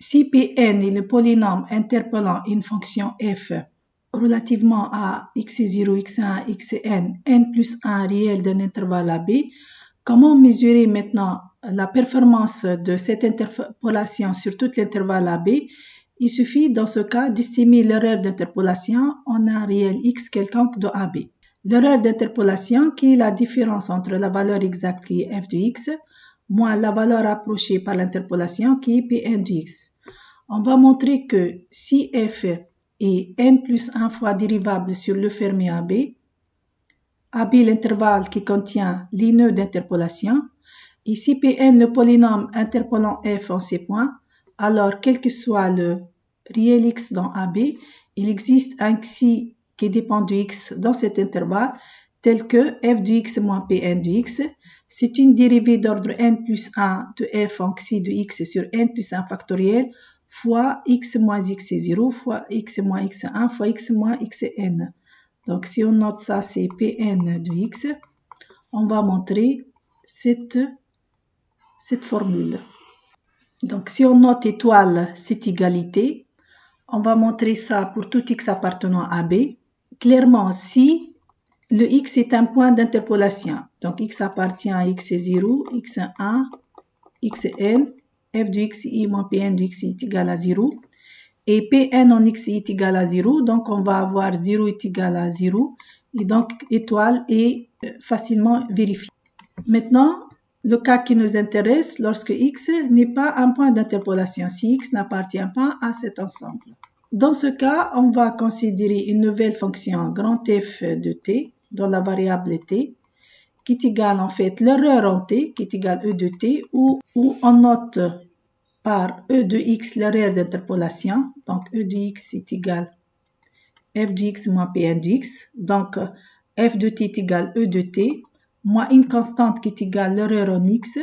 si Pn est le polynôme interpellant une fonction f relativement à x0, x1, xn, n plus 1 réel d'un intervalle AB, comment mesurer maintenant la performance de cette interpolation sur tout l'intervalle AB? Il suffit dans ce cas d'estimer l'erreur d'interpolation en un réel x quelconque de AB. L'erreur d'interpolation qui est la différence entre la valeur exacte qui est f de x moins la valeur approchée par l'interpolation qui est Pn de x. On va montrer que si f est n plus 1 fois dérivable sur le fermé AB, AB l'intervalle qui contient les nœuds d'interpolation, et si Pn le polynôme interpolant f en ces points, alors quel que soit le réel x dans AB, il existe un xi qui dépend de x dans cet intervalle, tel que f de x moins Pn de x. C'est une dérivée d'ordre n plus 1 de f en xi de x sur n plus 1 factoriel fois x moins x0 fois x moins x1 fois x moins xn. Donc si on note ça, c'est Pn de x, on va montrer cette formule. Donc si on note étoile cette égalité, on va montrer ça pour tout x appartenant à B. Clairement, si le x est un point d'interpolation, donc x appartient à x0, x1, xn, f de xi moins Pn de xi est égal à 0, et Pn en xi est égal à 0, donc on va avoir 0 est égal à 0, et donc étoile est facilement vérifiée. Maintenant, le cas qui nous intéresse lorsque x n'est pas un point d'interpolation, si x n'appartient pas à cet ensemble. Dans ce cas, on va considérer une nouvelle fonction grand F de t, dont la variable est t, qui est égale en fait l'erreur en t, qui est égale e de t, où on note par e de x l'erreur d'interpolation, donc e de x est égal f de x moins Pn de x, donc f de t est égal e de t, moins une constante qui est égale l'erreur en x,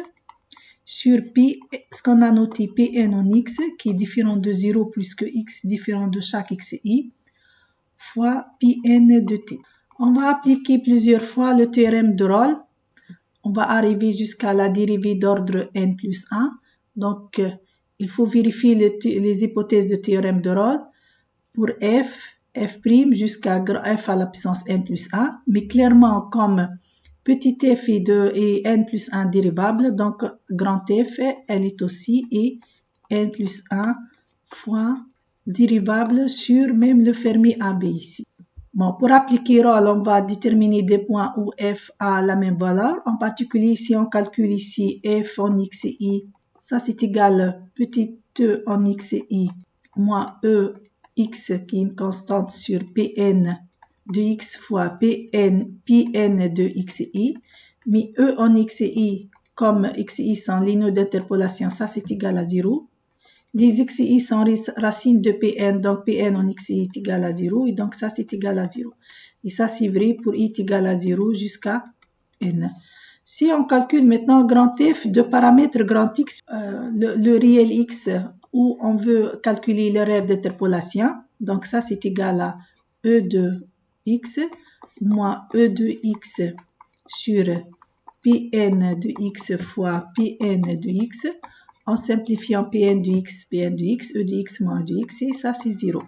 sur pi, ce qu'on a noté Pn en x, qui est différent de 0 plus que x différent de chaque xi, fois Pn de t. On va appliquer plusieurs fois le théorème de Rolle. On va arriver jusqu'à la dérivée d'ordre n plus 1. Donc, il faut vérifier les hypothèses de théorème de Rolle pour f' jusqu'à f à la puissance n plus 1. Mais clairement, comme petit f est n plus 1 dérivable, donc grand F, elle est aussi et n plus 1 fois dérivable sur même le fermé AB ici. Bon, pour appliquer Rolle, on va déterminer des points où f a la même valeur. En particulier, si on calcule ici f en xi, ça c'est égal petit e en xi moins e x qui est une constante sur Pn de x fois Pn de xi. Mais e en xi, comme xi sont les nœuds d'interpolation, ça c'est égal à 0. Les xi sont racines de Pn, donc Pn en xi est égal à 0, et donc ça c'est égal à 0. Et ça c'est vrai pour i est égal à 0 jusqu'à n. Si on calcule maintenant grand F de paramètres grand X, le réel X où on veut calculer l'erreur d'interpolation, donc ça c'est égal à e de x moins e de x sur Pn de x fois Pn de x, en simplifiant Pn de x, e de x moins e de x, et ça c'est 0.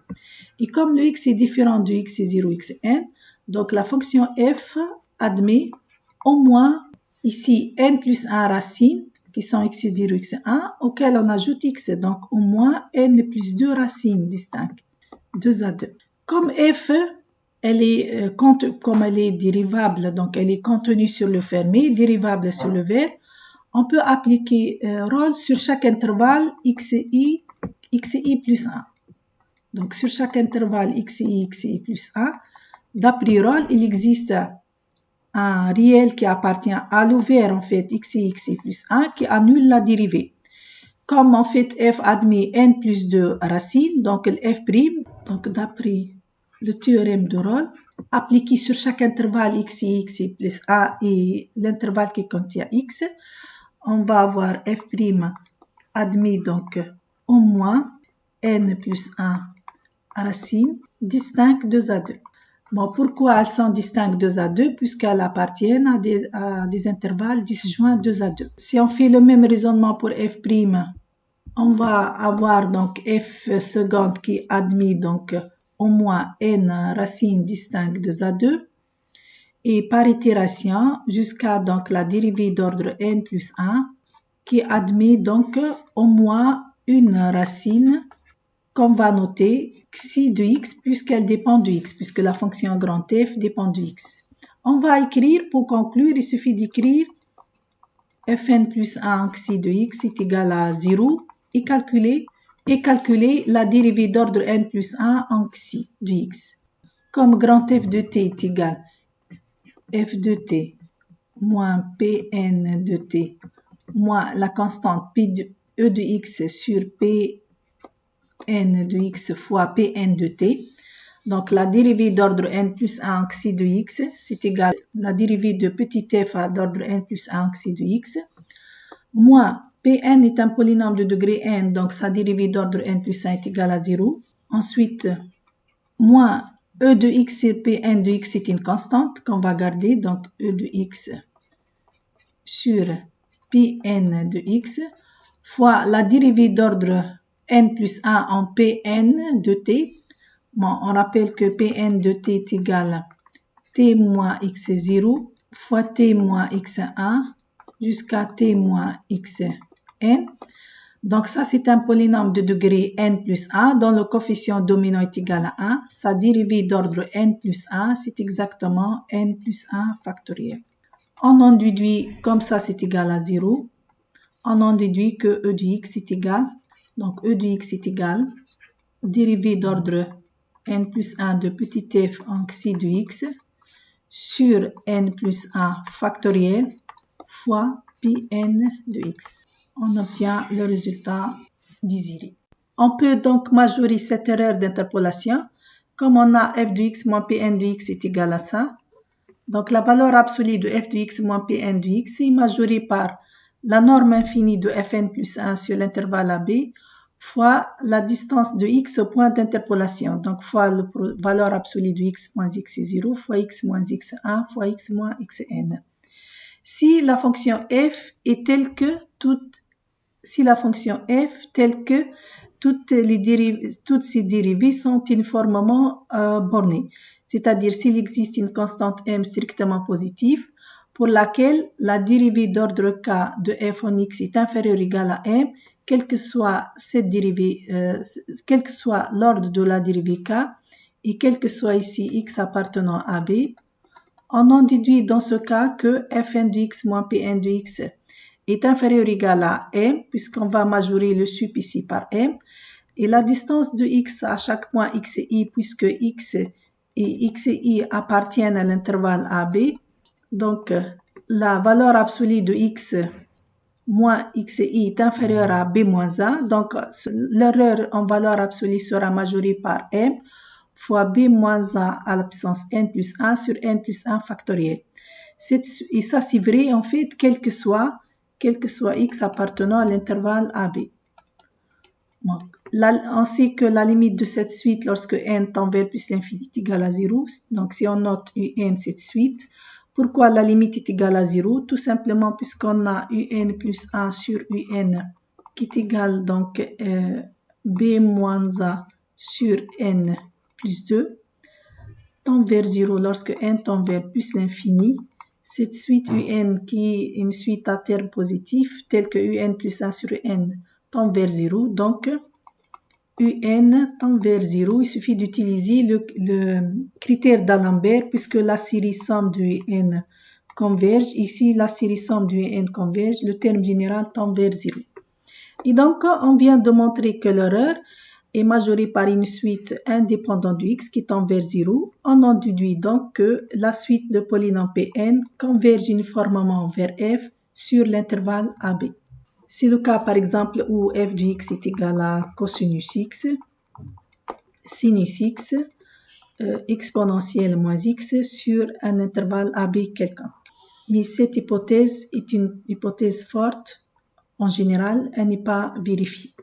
Et comme le x est différent de x0, xn, donc la fonction f admet au moins ici n plus 1 racines, qui sont x0, x1, auquel on ajoute x, donc au moins n plus 2 racines distinctes, 2 à 2. Comme f, comme elle est dérivable, donc elle est contenue sur le fermé, dérivable sur le vert, on peut appliquer Rolle sur chaque intervalle xi plus 1. Donc sur chaque intervalle xi plus 1, d'après Rolle, il existe un réel qui appartient à l'ouvert en fait xi plus 1 qui annule la dérivée. Comme en fait f admet n plus 2 racines, donc le f', donc d'après le théorème de Rolle, appliqué sur chaque intervalle xi plus 1 et l'intervalle qui contient x, on va avoir f' admet donc au moins n plus 1 racines distinctes 2 à 2. Bon, pourquoi elles sont distinctes 2 à 2? Puisqu'elles appartiennent à des intervalles disjoints 2 à 2. Si on fait le même raisonnement pour f', On va avoir donc f seconde qui admet donc au moins n racines distinctes de ZA2 et par itération jusqu'à donc la dérivée d'ordre n plus 1 qui admet donc au moins une racine qu'on va noter xi de x puisqu'elle dépend de x, puisque la fonction grand f dépend de x. On va écrire, pour conclure, il suffit d'écrire fn plus 1 xi de x est égal à 0 et calculer la dérivée d'ordre n plus 1 en xi de x. Comme grand f de t est égal à f de t moins pn de t moins la constante p de e de x sur p n de x fois pn de t. Donc, la dérivée d'ordre n plus 1 xi de x, c'est égal à la dérivée de petit f d'ordre n plus 1 xi de x, moins pn est un polynôme de degré n, donc sa dérivée d'ordre n plus 1 est égale à 0. Ensuite, moins e de x sur pn de x est une constante qu'on va garder, donc e de x sur pn de x, fois la dérivée d'ordre n plus 1 en pn de t. Bon, on rappelle que pn de t est égal à t moins x0 fois t moins x1 jusqu'à t moins xn. Donc ça, c'est un polynôme de degré n plus 1 dont le coefficient dominant est égal à 1. Sa dérivée d'ordre n plus 1, c'est exactement n plus 1 factoriel. On en déduit, comme ça, c'est égal à 0. On en déduit que e de x est égal, donc e de x est égal, dérivée d'ordre n plus 1 de petit f en xi de x sur n plus 1 factoriel fois pn de x. On obtient le résultat désiré. On peut donc majorer cette erreur d'interpolation comme on a f de x moins pn de x est égal à ça. Donc la valeur absolue de f de x moins pn de x est majorée par la norme infinie de fn plus 1 sur l'intervalle AB fois la distance de x au point d'interpolation, donc fois la valeur absolue de x moins x0 fois x moins x1 fois x moins xn. Si la fonction f est telle que toutes ces dérivées sont uniformément bornées, c'est-à-dire s'il existe une constante m strictement positive pour laquelle la dérivée d'ordre k de f en x est inférieure ou égale à m, quel que soit l'ordre de la dérivée k et quel que soit ici x appartenant à b, on en déduit dans ce cas que fn de x moins pn de x est inférieur ou égal à m, puisqu'on va majorer le sup ici par m, et la distance de x à chaque point x et y, puisque x et y appartiennent à l'intervalle AB, donc la valeur absolue de x moins x et y est inférieure à b moins a, donc l'erreur en valeur absolue sera majorée par m fois b moins a à la puissance n plus 1 sur n plus 1 factoriel. Et ça, c'est vrai, en fait, quel que soit x appartenant à l'intervalle AB. Donc, on sait que la limite de cette suite lorsque n tend vers plus l'infini est égale à 0. Donc, si on note un cette suite, pourquoi la limite est égale à 0? Tout simplement puisqu'on a un plus 1 sur un qui est égal donc b moins a sur n plus 2 tend vers 0 lorsque n tend vers plus l'infini. Cette suite un qui est une suite à terme positif telle que un plus 1 sur n tend vers 0. Donc, un tend vers 0. Il suffit d'utiliser le critère d'Alembert puisque la série somme de un converge. Ici, la série somme de un converge. Le terme général tend vers 0. Et donc, on vient de montrer que l'erreur est majorée par une suite indépendante de x qui tend vers 0. On en déduit donc que la suite de polynômes Pn converge uniformément vers f sur l'intervalle AB. C'est le cas par exemple où f de x est égal à cosinus x, sinus x, exponentielle moins x sur un intervalle AB quelconque. Mais cette hypothèse est une hypothèse forte. En général, elle n'est pas vérifiée.